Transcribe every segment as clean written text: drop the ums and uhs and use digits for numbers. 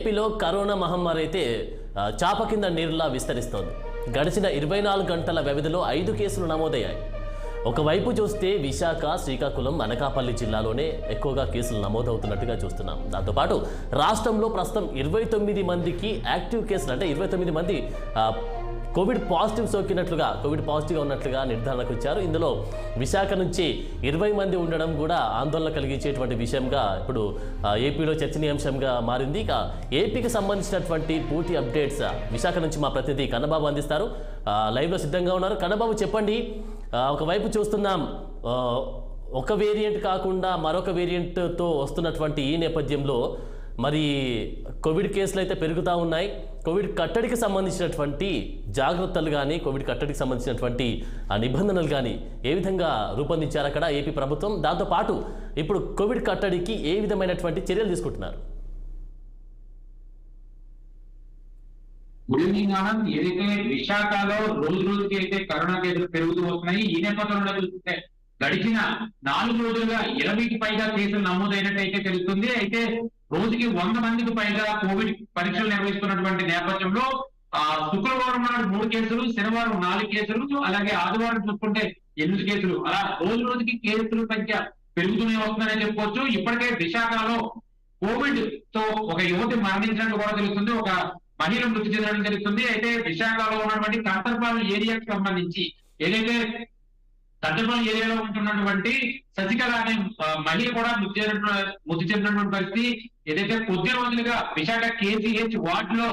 ఏపీలో కరోనా మహమ్మారి అయితే చాప కింద నీరులా విస్తరిస్తోంది. గడిచిన 24 గంటల వ్యవధిలో 5 కేసులు నమోదయ్యాయి. ఒకవైపు చూస్తే విశాఖ, శ్రీకాకుళం, అనకాపల్లి జిల్లాలోనే ఎక్కువగా కేసులు నమోదవుతున్నట్టుగా చూస్తున్నాం. దాంతోపాటు రాష్ట్రంలో ప్రస్తుతం 29 మందికి యాక్టివ్ కేసులు, అంటే 29 మంది కోవిడ్ పాజిటివ్గా ఉన్నట్లుగా నిర్ధారణకు వచ్చారు. ఇందులో విశాఖ నుంచి 20 మంది ఉండడం కూడా ఆందోళన కలిగించేటువంటి విషయంగా ఇప్పుడు ఏపీలో చర్చనీయాంశంగా మారింది. ఇక ఏపీకి సంబంధించినటువంటి పూర్తి అప్డేట్స్ విశాఖ నుంచి మా ప్రతినిధి కన్నబాబు అందిస్తారు. లైవ్లో సిద్ధంగా ఉన్నారు. కన్నబాబు, చెప్పండి. ఒకవైపు చూస్తున్నాం ఒక వేరియంట్ కాకుండా మరొక వేరియంట్తో వస్తున్నటువంటి ఈ నేపథ్యంలో మరి కోవిడ్ కేసులు అయితే పెరుగుతూ ఉన్నాయి. కోవిడ్ కట్టడికి సంబంధించినటువంటి జాగ్రత్తలు కానీ, కోవిడ్ కట్టడికి సంబంధించినటువంటి నిబంధనలు కానీ ఏ విధంగా రూపొందించారు అక్కడ ఏపీ ప్రభుత్వం? దాంతోపాటు ఇప్పుడు కోవిడ్ కట్టడికి ఏ విధమైనటువంటి చర్యలు తీసుకుంటున్నారు? Good evening Anand. ఏదైతే విశాఖలో రోజు రోజుకి అయితే కరోనా కేసులు పెరుగుతూ వస్తున్నాయి. ఈ నేపథ్యంలో చూస్తే గడిచిన 4 రోజులుగా 20కి పైగా కేసులు నమోదైనట్టయితే తెలుస్తుంది. అయితే రోజుకి 100 మందికి పైగా కోవిడ్ పరీక్షలు నిర్వహిస్తున్నటువంటి నేపథ్యంలో శుక్రవారం నాడు 3 కేసులు, శనివారం 4 కేసులు, అలాగే ఆదివారం చూసుకుంటే 8 కేసులు, అలా రోజు రోజుకి కేసుల సంఖ్య పెరుగుతూనే వస్తుందని చెప్పుకోవచ్చు. ఇప్పటికే విశాఖలో కోవిడ్ తో ఒక యువతి మరణించినట్టు కూడా తెలుస్తుంది. ఒక మహిళ మృతి చెందడం తెలుస్తుంది. అయితే విశాఖలో ఉన్నటువంటి కంటర్పాలెం ఏరియాకి సంబంధించి ఏదైతే కంటర్పాలెం ఏరియాలో ఉంటున్నటువంటి శశికళ అనే మహిళ కూడా మృతి చెందినటువంటి పరిస్థితి. ఏదైతే కొద్ది రోజులుగా విశాఖ కేజీహెచ్ వార్డ్ లో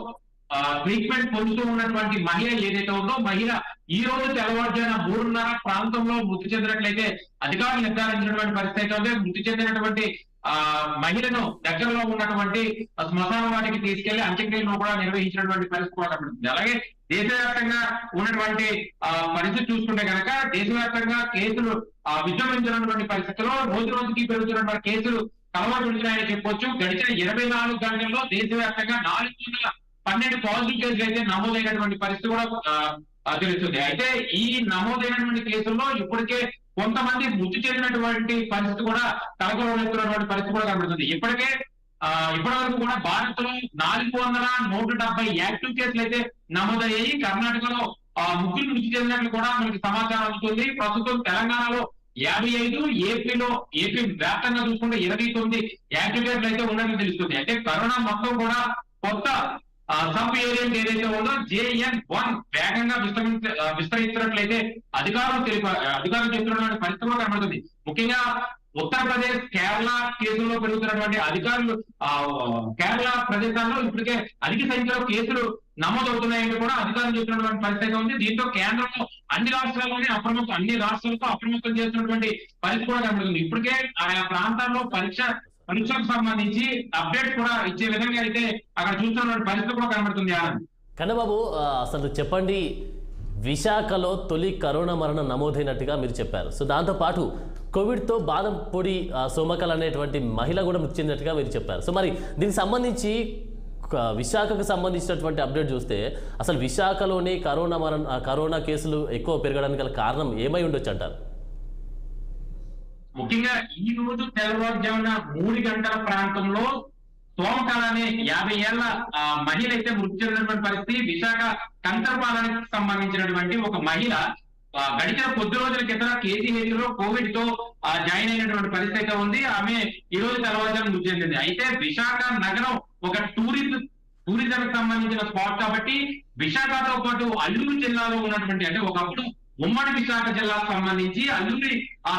ట్రీట్మెంట్ పొందుతూ ఉన్నటువంటి మహిళ ఏదైతే ఉందో, మహిళ ఈ రోజు తెల్లవారుజామున 3:30 ప్రాంతంలో మృతి చెందినట్లయితే అధికారులు నిర్ధారించినటువంటి పరిస్థితి అయితే ఉంది. మృతి చెందినటువంటి మహిళను దగ్గరలో ఉన్నటువంటి శ్మశాన వాటికి తీసుకెళ్లి అంత్యక్రియలను కూడా నిర్వహించినటువంటి పరిస్థితి కూడా కనబడుతుంది. అలాగే దేశవ్యాప్తంగా ఉన్నటువంటి పరిస్థితి చూసుకుంటే కనుక దేశవ్యాప్తంగా కేసులు విజృంభించినటువంటి పరిస్థితుల్లో రోజు రోజుకి పెరుగుతున్నటువంటి కేసులు కలవడుతున్నాయని చెప్పొచ్చు. గడిచిన 24 గంటల్లో దేశవ్యాప్తంగా 412 పాజిటివ్ కేసులు అయితే నమోదైనటువంటి పరిస్థితి కూడా తెలుస్తుంది. అయితే ఈ నమోదైనటువంటి కేసుల్లో ఇప్పటికే కొంతమంది మృతి చెందినటువంటి పరిస్థితి కూడా కలకలవుతున్నటువంటి పరిస్థితి కూడా కనబడుతుంది. ఇప్పటి వరకు కూడా భారత్ లో 470 యాక్టివ్ కేసులు అయితే నమోదయ్యాయి. కర్ణాటకలో 3 మృతి చెందినట్లు కూడా మనకి సమాచారం అందుతుంది. ప్రస్తుతం తెలంగాణలో 55, ఏపీ వ్యాప్తంగా చూసుకుంటే 29 యాక్టివ్ కేసులు అయితే ఉన్నట్లు తెలుస్తుంది. అంటే కరోనా మొత్తం కూడా కొత్త సబ్ వేరియంట్ ఏదైతే ఉందో JN.1 వేగంగా విస్తరించినట్లయితే అధికారులు చెప్తున్నటువంటి పరిస్థితి కూడా కనబడుతుంది. ముఖ్యంగా ఉత్తరప్రదేశ్, కేరళ కేసుల్లో పెరుగుతున్నటువంటి అధికారులు కేరళ ప్రదేశాల్లో ఇప్పటికే అధిక సంఖ్యలో కేసులు నమోదవుతున్నాయని కూడా అధికారులు చెప్తున్నటువంటి పరిస్థితి ఉంది. దీంతో కేంద్రంలో అన్ని రాష్ట్రాలతో అప్రమత్తం చేస్తున్నటువంటి పరిస్థితి కూడా కనబడుతుంది. ఇప్పటికే ఆయా ప్రాంతాల్లో పరీక్షలకు సంబంధించి అప్డేట్ కూడా ఇచ్చే విధంగా అయితే అక్కడ చూస్తున్న పరిస్థితి కూడా కనబడుతుంది. కన్నబాబు, అసలు చెప్పండి, విశాఖలో తొలి కరోనా మరణం నమోదైనట్టుగా మీరు చెప్పారు. సో దాంతోపాటు కోవిడ్తో బాదంపొడి సోమకల్ అనేటువంటి మహిళ కూడా మృతి చెందినట్టుగా మీరు చెప్పారు. సో మరి దీనికి సంబంధించి విశాఖకు సంబంధించినటువంటి అప్డేట్ చూస్తే అసలు విశాఖలోనే కరోనా కేసులు ఎక్కువ పెరగడానికి గల కారణం ఏమై ఉండొచ్చు అంటారు? ముఖ్యంగా ఈ రోజు తెల్లవారుజామున 3 గంటల ప్రాంతంలో సోమకళ అనే 50 ఏళ్ల మహిళ అయితే మృతి చెందినటువంటి పరిస్థితి. విశాఖ కంటర్పాలెంకి సంబంధించినటువంటి ఒక మహిళ గడిచిన కొద్ది రోజుల క్రితం కేజీహెచ్ లో కోవిడ్ తో జాయిన్ అయినటువంటి పరిస్థితి అయితే ఉంది. ఆమె ఈ రోజు తెల్లవారుజామున మృతి చెందింది. అయితే విశాఖ నగరం ఒక టూరిజం సంబంధించిన స్పాట్ కాబట్టి విశాఖతో పాటు అల్లూరు జిల్లాలో ఉన్నటువంటి, అంటే ఒకప్పుడు ఉమ్మడి విశాఖ జిల్లాకు సంబంధించి అల్లూరి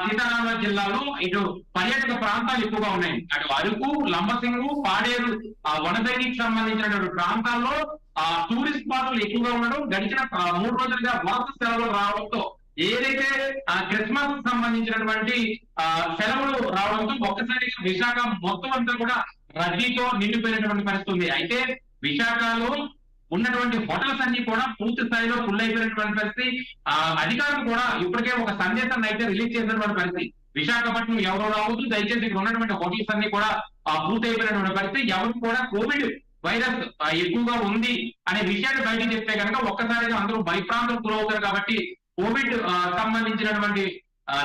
సీతారామ జిల్లాలో ఇటు పర్యాటక ప్రాంతాలు ఎక్కువగా ఉన్నాయి. అటు అరకు, లంబసింగు, పాడేరు, వనదగిరికి సంబంధించినటువంటి ప్రాంతాల్లో టూరిస్ట్ స్పాట్లు ఎక్కువగా ఉండడం, గడిచిన 3 రోజులుగా వరుస సెలవులు రావడంతో ఏదైతే క్రిస్మస్ సంబంధించినటువంటి సెలవులు రావడంతో ఒక్కసారిగా విశాఖ మొత్తం అంతా కూడా రద్దీతో నిండిపోయినటువంటి పరిస్థితి ఉంది. అయితే విశాఖలో ఉన్నటువంటి హోటల్స్ అన్ని కూడా పూర్తి స్థాయిలో ఫుల్ అయిపోయినటువంటి పరిస్థితి. అధికారులు కూడా ఇప్పటికే ఒక సందేశాన్ని అయితే రిలీజ్ చేసినటువంటి పరిస్థితి. విశాఖపట్నం ఎవరు రావద్దు, దయచేసి ఇక్కడ ఉన్నటువంటి హోటల్స్ అన్ని కూడా పూర్తి అయిపోయినటువంటి పరిస్థితి. ఎవరు కూడా కోవిడ్ వైరస్ ఎక్కువగా ఉంది అనే విషయాన్ని బయటకు చెప్తే కనుక ఒక్కసారిగా అందరూ భయప్రాంతం గురవుతారు. కాబట్టి కోవిడ్ సంబంధించినటువంటి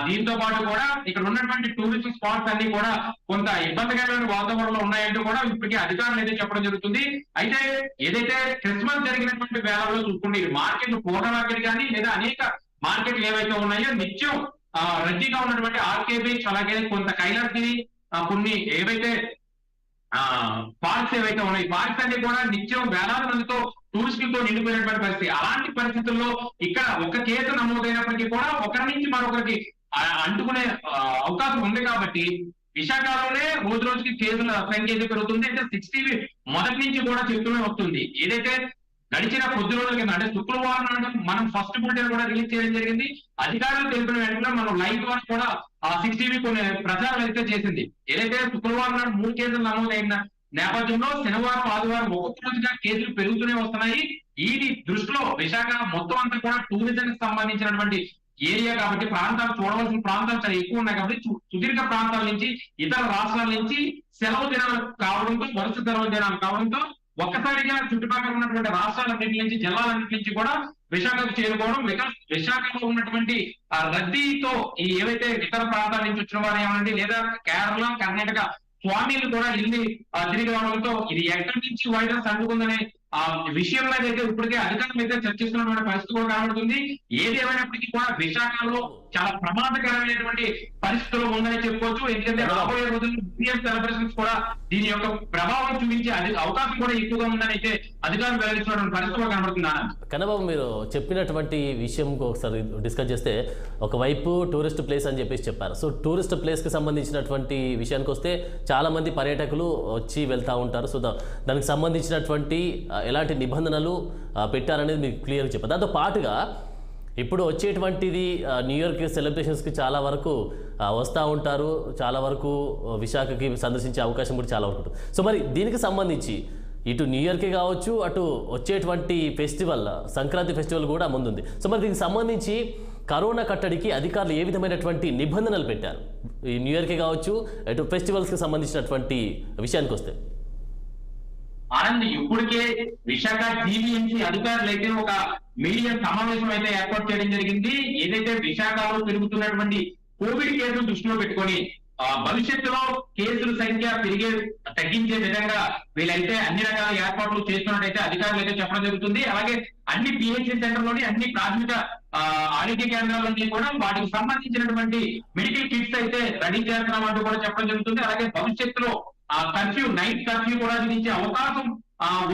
దీంతో పాటు కూడా ఇక్కడ ఉన్నటువంటి టూరిస్ట్ స్పాట్స్ అన్ని కూడా కొంత ఇబ్బందికరమైన వాతావరణంలో ఉన్నాయంటూ కూడా ఇప్పటికీ అధికారులు అయితే చెప్పడం జరుగుతుంది. అయితే ఏదైతే క్రిస్మస్ జరిగినటువంటి వేళల్లో చూసుకుంటే మార్కెట్ పూర్ణ మార్కెట్ కానీ లేదా అనేక మార్కెట్లు ఏవైతే ఉన్నాయో నిత్యం రద్దీగా ఉన్నటువంటి ఆర్కే బీచ్ అలాగే కొంత కైలాసగిరి కొన్ని ఏవైతే పార్క్స్ ఏవైతే ఉన్నాయి పార్క్స్ అన్ని కూడా నిత్యం వేలాది మందితో టూరిస్టులతో నిండిపోయినటువంటి పరిస్థితి. అలాంటి పరిస్థితుల్లో ఇక్కడ ఒక కేసు నమోదైనప్పటికీ కూడా ఒకరి నుంచి మరొకరికి అంటుకునే అవకాశం ఉంది కాబట్టి విశాఖలోనే రోజు రోజుకి కేసుల సంఖ్య అయితే పెరుగుతుంది. అయితే 60 మొదటి నుంచి కూడా చెప్తూనే వస్తుంది. ఏదైతే గడిచిన కొద్ది రోజుల కింద అంటే శుక్రవారం నాడు మనం ఫస్ట్ బులెటిన్ కూడా రిలీజ్ చేయడం జరిగింది. అధికారులు తెలిపిన వెంటనే మనం లైవ్ ద్వారా కూడా 60 కొన్ని ప్రచారం అయితే చేసింది. ఏదైతే శుక్రవారం నాడు 3 కేసులు నమోదైన నేపథ్యంలో శనివారం ఆదివారం ఒక్కొక్క రోజుగా కేసులు పెరుగుతూనే వస్తున్నాయి. ఈ దృష్టిలో విశాఖ మొత్తం అంతా కూడా టూరిజం కి సంబంధించినటువంటి ఏరియా కాబట్టి ప్రాంతాలు చూడవలసిన ప్రాంతాలు చాలా ఎక్కువ ఉన్నాయి కాబట్టి సుదీర్ఘ ప్రాంతాల నుంచి ఇతర రాష్ట్రాల నుంచి సెలవు దినాలు కావడంతో వరుస సెలవు దినాలు కావడంతో ఒక్కసారిగా చుట్టుపక్కల ఉన్నటువంటి రాష్ట్రాలన్నింటి నుంచి జిల్లాలన్నింటి నుంచి కూడా విశాఖకు చేరుకోవడం విశాఖలో ఉన్నటువంటి రద్దీతో ఈ ఏవైతే ఇతర ప్రాంతాల నుంచి వచ్చిన వారు ఏమనండి లేదా కేరళ కర్ణాటక స్వామీలు కూడా ఇల్లు తిరిగి రావడంతో ఇది ఎక్కడి నుంచి వైరస్ అంటుకుందనే విషయం మీద అయితే ఇప్పటికే అధికారులు అయితే చర్చిస్తున్నటువంటి పరిస్థితి కూడా కనబడుతుంది. ఏది ఏమైనప్పటికీ కూడా విశాఖలో చాలా ప్రమాదకరమైనటువంటి పరిస్థితులు ఉందని చెప్పుకోవచ్చు. ఎందుకంటే రాబోయే రోజుల్లో సెలబ్రేషన్స్ కూడా దీని యొక్క ప్రభావం చూపించే అవకాశం కూడా ఎక్కువగా ఉందని అయితే అధికారులు వెల్లడిస్తున్నటువంటి పరిస్థితి కూడా కనబడుతుంది. కన్నబాబు, మీరు చెప్పినటువంటి విషయం ఒకసారి డిస్కస్ చేస్తే ఒకవైపు టూరిస్ట్ ప్లేస్ అని చెప్పేసి చెప్పారు. సో టూరిస్ట్ ప్లేస్కి సంబంధించినటువంటి విషయానికి వస్తే చాలా మంది పర్యాటకులు వచ్చి వెళ్తూ ఉంటారు. సో దానికి సంబంధించినటువంటి ఎలాంటి నిబంధనలు పెట్టారనేది మీకు క్లియర్గా చెప్పారు. దాంతో పాటుగా ఇప్పుడు వచ్చేటువంటిది న్యూ ఇయర్ సెలబ్రేషన్స్కి చాలా వరకు వస్తూ ఉంటారు, చాలా వరకు విశాఖకి సందర్శించే అవకాశం కూడా చాలా వరకు ఉంటుంది. సో మరి దీనికి సంబంధించి ఇటు న్యూ ఇయర్కి కావచ్చు అటు వచ్చేటువంటి ఫెస్టివల్ సంక్రాంతి ఫెస్టివల్ కూడా ముందుంది. సో మరి దీనికి సంబంధించి కరోనా కట్టడికి అధికారులు ఏ విధమైనటువంటి నిబంధనలు పెట్టారు ఈ న్యూ ఇయర్కి కావచ్చు అటు ఫెస్టివల్స్కి సంబంధించినటువంటి విషయానికి వస్తే? ఆనంద్, ఇప్పటికే విశాఖ జీవీఎంసీ అధికారులు అయితే ఒక మీడియా సమావేశం అయితే ఏర్పాటు చేయడం జరిగింది. ఏదైతే విశాఖలో పెరుగుతున్నటువంటి కోవిడ్ కేసులు దృష్టిలో పెట్టుకొని భవిష్యత్తులో కేసుల సంఖ్య తగ్గించే విధంగా వీళ్ళైతే అన్ని రకాల ఏర్పాట్లు చేస్తున్నట్టయితే అధికారులు అయితే చెప్పడం జరుగుతుంది. అలాగే అన్ని పిహెచ్సి సెంటర్లోని అన్ని ప్రాథమిక ఆరోగ్య కేంద్రాలన్నీ కూడా వాటికి సంబంధించినటువంటి మెడికల్ కిట్స్ అయితే రెడీ చేస్తున్నామంటూ కూడా చెప్పడం జరుగుతుంది. అలాగే భవిష్యత్తులో కర్ఫ్యూ నైట్ కర్ఫ్యూ కూడా విధించే అవకాశం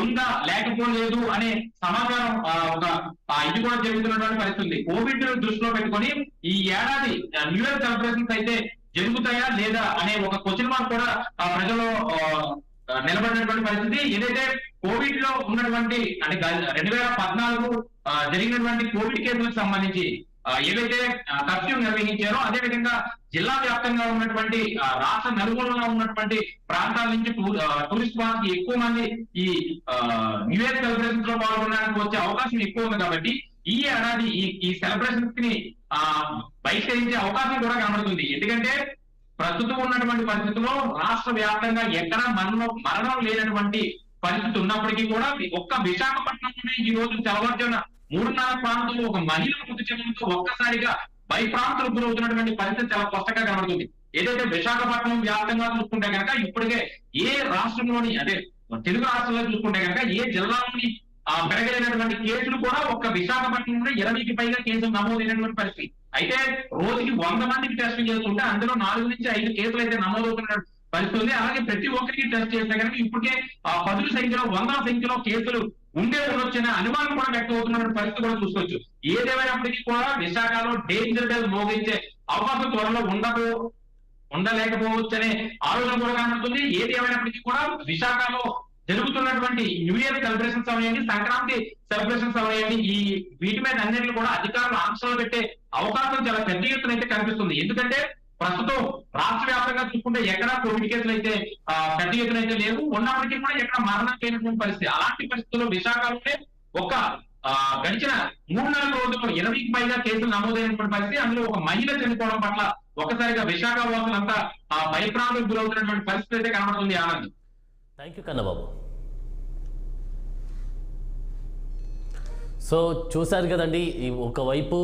ఉందా లేకపోలేదు అనే సమాచారం ఒక ఇది కూడా జరుగుతున్నటువంటి పరిస్థితి. కోవిడ్ దృష్టిలో పెట్టుకొని ఈ ఏడాది న్యూ ఇయర్ సెలబ్రేషన్స్ అయితే జరుగుతాయా లేదా అనే ఒక క్వశ్చన్ మార్క్ కూడా ప్రజల్లో నిలబడినటువంటి పరిస్థితి. ఏదైతే కోవిడ్ లో ఉన్నటువంటి అంటే 2014 జరిగినటువంటి కోవిడ్ కేసులకు సంబంధించి ఏవైతే కర్ఫ్యూ నిర్వహించారో అదే విధంగా జిల్లా వ్యాప్తంగా ఉన్నటువంటి రాష్ట్ర నలుమూలలో ఉన్నటువంటి ప్రాంతాల నుంచి టూరిస్ట్ స్పాట్స్ కి ఎక్కువ మంది ఈ న్యూ ఇయర్ సెలబ్రేషన్స్ లో పాల్గొనడానికి వచ్చే అవకాశం ఎక్కువ ఉంది కాబట్టి ఈ ఏడాది ఈ సెలబ్రేషన్స్ ని బహిష్కరించే అవకాశం కూడా కనబడుతుంది. ఎందుకంటే ప్రస్తుతం ఉన్నటువంటి పరిస్థితుల్లో రాష్ట్ర వ్యాప్తంగా ఎక్కడ మరణం లేనటువంటి పరిస్థితి ఉన్నప్పటికీ కూడా ఒక్క విశాఖపట్నంలోనే ఈ రోజు తెల్లవారుజామున 3:30 ప్రాంతంలో ఒక మహిళ మృతి చెందడంతో ఒక్కసారిగా భయప్రాంతులకు గురవుతున్నటువంటి పరిస్థితి చాలా స్పష్టంగా కనబడుతుంది. ఏదైతే విశాఖపట్నం వ్యాప్తంగా చూసుకుంటే కనుక ఇప్పటికే ఏ రాష్ట్రంలోని అదే తెలుగు రాష్ట్రంలో చూసుకుంటే కనుక ఏ జిల్లాలోని పెరగలేనటువంటి కేసులు కూడా ఒక్క విశాఖపట్నంలో 20కి పైగా కేసులు నమోదైనటువంటి పరిస్థితి. అయితే రోజుకి 100 మందికి టెస్ట్ చేస్తుంటే అందులో 4 నుంచి 5 కేసులు అయితే నమోదవుతున్న పరిస్థితి ఉంది. అలాగే ప్రతి ఒక్కరికి టెస్ట్ చేస్తే కనుక ఇప్పటికే పదుల సంఖ్యలో 100ల సంఖ్యలో కేసులు ఉండొచ్చిన అనుమానం కూడా వ్యక్తం అవుతున్న పరిస్థితి కూడా చూసుకోవచ్చు. ఏదేమైనప్పటికీ కూడా విశాఖలో డేంజర్ బెల్ మోగించే అవకాశం త్వరలో ఉండలేకపోవచ్చు అనే ఆలోచన కూడా కనబడుతుంది. ఏది ఏమైనప్పటికీ కూడా విశాఖలో జరుగుతున్నటువంటి న్యూ ఇయర్ సెలబ్రేషన్స్ అవయండి సంక్రాంతి సెలబ్రేషన్స్ అవయండి ఈ వీటి మీద అన్నింటినీ కూడా అధికారులు ఆంక్షలు పెట్టే అవకాశం చాలా పెద్ద ఎత్తున అయితే కనిపిస్తుంది. ఎందుకంటే ప్రస్తుతం రాష్ట్ర వ్యాప్తంగా చూసుకుంటే ఎక్కడ కోవిడ్ కేసులు అయితే పెద్ద ఎత్తున అయితే లేవు, ఉన్నప్పటికీ కూడా ఎక్కడ మరణం లేనటువంటి పరిస్థితి. అలాంటి పరిస్థితుల్లో విశాఖలోనే ఒక గడిచిన 3-4 రోజుల్లో 20కి పైగా కేసులు నమోదైనటువంటి పరిస్థితి. అందులో ఒక మహిళ చనిపోవడం పట్ల ఒకసారిగా విశాఖ వాసులంతా భయప్రాంతాలకు గురవుతున్నటువంటి పరిస్థితి అయితే కనబడుతుంది. Anand, thank you Kannababu. So చూశారు కదండి, ఒకవైపు